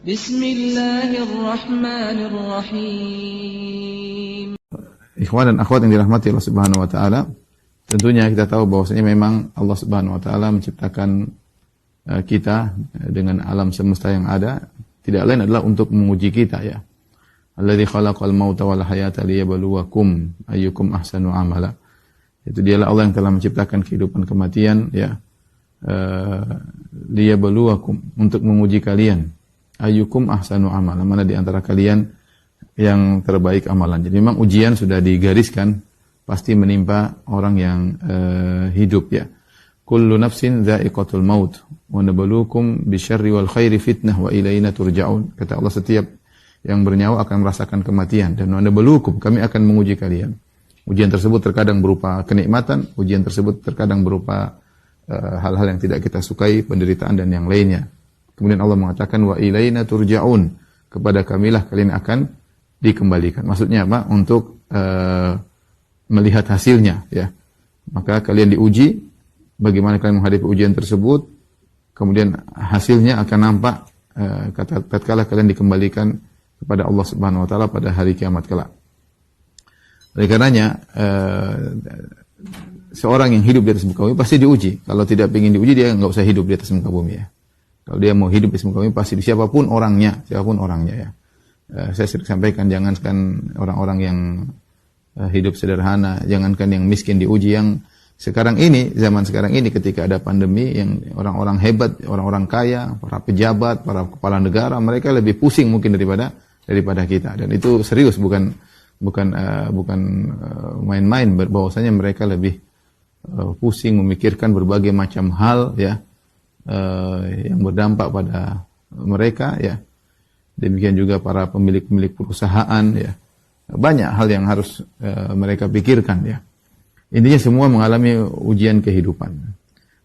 Bismillahirrahmanirrahim. Ikhwan dan akhwat yang dirahmati Allah Subhanahu wa taala, tentunya kita tahu bahwasanya memang Allah Subhanahu wa taala menciptakan kita dengan alam semesta yang ada tidak lain adalah untuk menguji kita ya. Alladzi khalaqal mauta wal hayata liyabluwakum ayyukum ahsanu amala. Itu dialah Allah yang telah menciptakan kehidupan kematian ya. Liyabluwakum, untuk menguji kalian. Ayyukum ahsanu amala, mana di antara kalian yang terbaik amalan. Jadi memang ujian sudah digariskan pasti menimpa orang yang hidup ya. Kullu nafsin dha'iqatul maut wa nabluukum bisyarri wal khairi fitnah wa ilaina turja'un. Kata Allah, setiap yang bernyawa akan merasakan kematian, dan wa nabluukum, kami akan menguji kalian. Ujian tersebut terkadang berupa kenikmatan, ujian tersebut terkadang berupa hal-hal yang tidak kita sukai, penderitaan dan yang lainnya. Kemudian Allah mengatakan wa ilaina turja'un, kepada kamilah kalian akan dikembalikan. Maksudnya apa? Untuk melihat hasilnya ya. Maka kalian diuji bagaimana kalian menghadapi ujian tersebut, kemudian hasilnya akan nampak tatkala kalian dikembalikan kepada Allah Subhanahu wa taala pada hari kiamat kelak. Oleh karenanya seorang yang hidup di atas muka bumi pasti diuji. Kalau tidak ingin diuji, dia enggak usah hidup di atas muka bumi ya. Kalau dia mau hidup di atas muka bumi, pasti siapapun orangnya ya. Saya sering sampaikan, jangankan orang-orang yang hidup sederhana, jangankan yang miskin diuji, yang sekarang ini, zaman sekarang ini ketika ada pandemi, yang orang-orang hebat, orang-orang kaya, para pejabat, para kepala negara, mereka lebih pusing mungkin daripada kita. Dan itu serius, bukan main-main, bahwasanya mereka lebih pusing memikirkan berbagai macam hal ya, yang berdampak pada mereka ya. Demikian juga para pemilik perusahaan ya. Banyak hal yang harus mereka pikirkan ya. Intinya semua mengalami ujian kehidupan.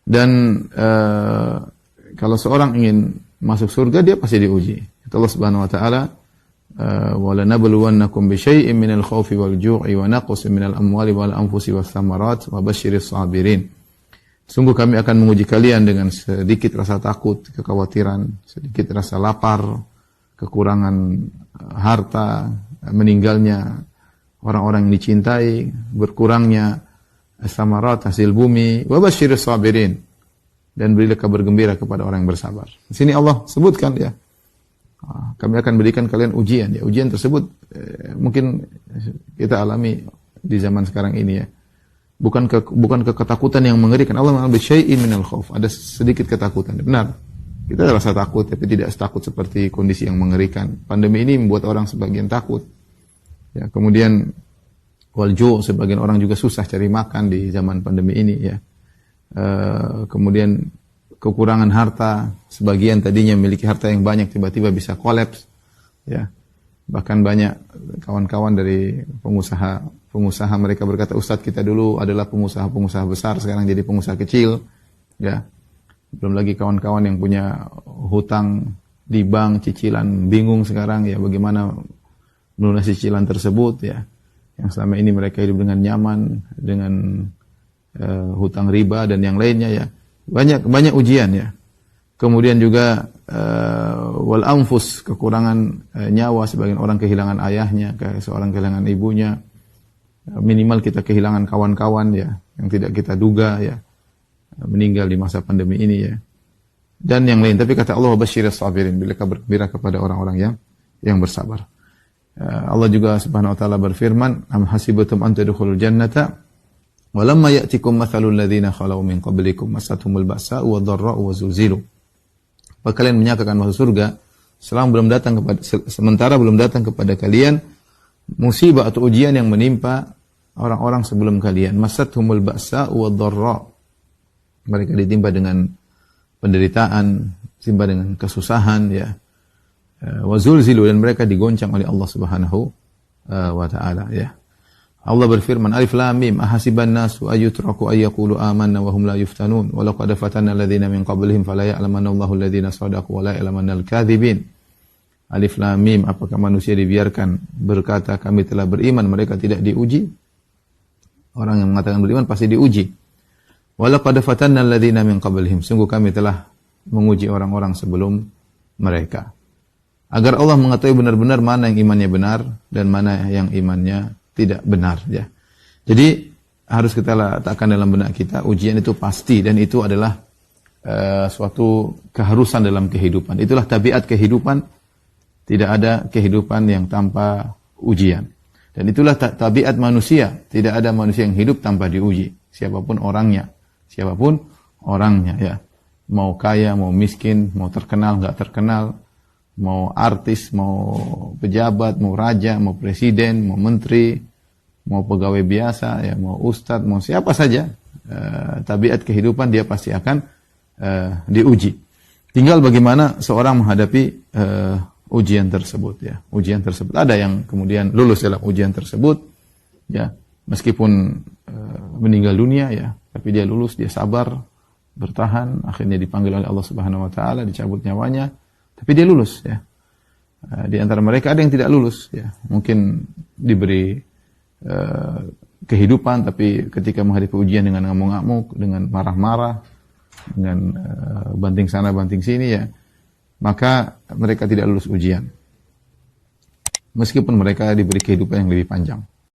Dan kalau seorang ingin masuk surga, dia pasti diuji. Allah Subhanahu wa taala, wa lanabluwannakum bisyai'in minal khaufi wal ju'i wa naqsin minal amwali wal anfusi was samarat wa basyiris sabirin. Sungguh kami akan menguji kalian dengan sedikit rasa takut, kekhawatiran, sedikit rasa lapar, kekurangan harta, meninggalnya orang-orang yang dicintai, berkurangnya samarat, hasil bumi, wa basyiris sabirin, dan berilah kabar gembira kepada orang yang bersabar. Di sini Allah sebutkan ya, kami akan berikan kalian ujian ya. Ujian tersebut mungkin kita alami di zaman sekarang ini ya. Bukan ketakutan yang mengerikan. Allah mengatakan bisyai'in minal khauf, ada sedikit ketakutan. Benar. Kita rasa takut, tapi tidak setakut seperti kondisi yang mengerikan. Pandemi ini membuat orang sebagian takut. Ya, kemudian walju, sebagian orang juga susah cari makan di zaman pandemi ini ya. Kemudian kekurangan harta, sebagian tadinya memiliki harta yang banyak tiba-tiba bisa kolaps ya. Bahkan banyak kawan-kawan dari pengusaha mereka berkata, Ustadz, kita dulu adalah pengusaha besar, sekarang jadi pengusaha kecil ya. Belum lagi kawan-kawan yang punya hutang di bank, cicilan, bingung sekarang ya bagaimana melunasi cicilan tersebut ya. Yang selama ini mereka hidup dengan nyaman, dengan hutang riba dan yang lainnya ya. Banyak ujian ya. Kemudian juga wal anfus, kekurangan nyawa, sebagian orang kehilangan ayahnya, seorang kehilangan ibunya. Minimal kita kehilangan kawan-kawan ya yang tidak kita duga ya, meninggal di masa pandemi ini ya. Dan yang lain. Tapi kata Allah, basyiris sabirin, bila kabar gembira kepada orang-orang yang bersabar. Allah juga Subhanahu wa taala berfirman, am hasibatum an tadkhulul jannata walamma ya'tikum mathalul ladzina khalau min qablikum masathumul ba'sa'u wadh-dharra'u wa zulzilu. Apa kalian menyangka akan masuk surga sementara belum datang kepada kalian musibah atau ujian yang menimpa orang-orang sebelum kalian. Masathumul ba'sa'u wadh-dharra'. Mereka ditimpa dengan penderitaan, ditimpa dengan kesusahan ya. Wa zulzilu, dan mereka digoncang oleh Allah Subhanahu wa taala ya. Allah berfirman, Alif Lam Mim, ahasiban nasu ayyutraku ayyaqulu amanna wa hum la yuftanun wa laqad fatanna alladhina min qablihim fala ya'lamanna Allahu alladhina shadaqu wa la ya'lamanna al-kadhibin. Alif Lam Mim, apakah manusia dibiarkan berkata kami telah beriman, mereka tidak diuji? Orang yang mengatakan beriman pasti diuji. Wa laqad fatanna alladhina min qablihim, sungguh kami telah menguji orang-orang sebelum mereka. agar Allah mengetahui benar-benar mana yang imannya benar dan mana yang imannya tidak benar, ya. Jadi harus kita letakkan dalam benak kita, ujian itu pasti dan itu adalah suatu keharusan dalam kehidupan. Itulah tabiat kehidupan. Tidak ada kehidupan yang tanpa ujian. Dan itulah tabiat manusia. Tidak ada manusia yang hidup tanpa diuji. Siapapun orangnya. Siapapun orangnya, ya. Mau kaya, mau miskin, mau terkenal, nggak terkenal, mau artis, mau pejabat, mau raja, mau presiden, mau menteri, mau pegawai biasa, ya, mau ustadz, mau siapa saja, tabiat kehidupan dia pasti akan diuji. Tinggal bagaimana seorang menghadapi ujian tersebut, ya. Ujian tersebut ada yang kemudian lulus dalam ujian tersebut, ya, meskipun meninggal dunia, ya, tapi dia lulus, dia sabar, bertahan, akhirnya dipanggil oleh Allah Subhanahu wa taala, dicabut nyawanya, tapi dia lulus, ya. Di antara mereka ada yang tidak lulus, ya. Mungkin diberi kehidupan, tapi ketika menghadapi ujian dengan ngamuk-ngamuk, dengan marah-marah, dengan banting sana banting sini, ya, maka mereka tidak lulus ujian. Meskipun mereka diberi kehidupan yang lebih panjang.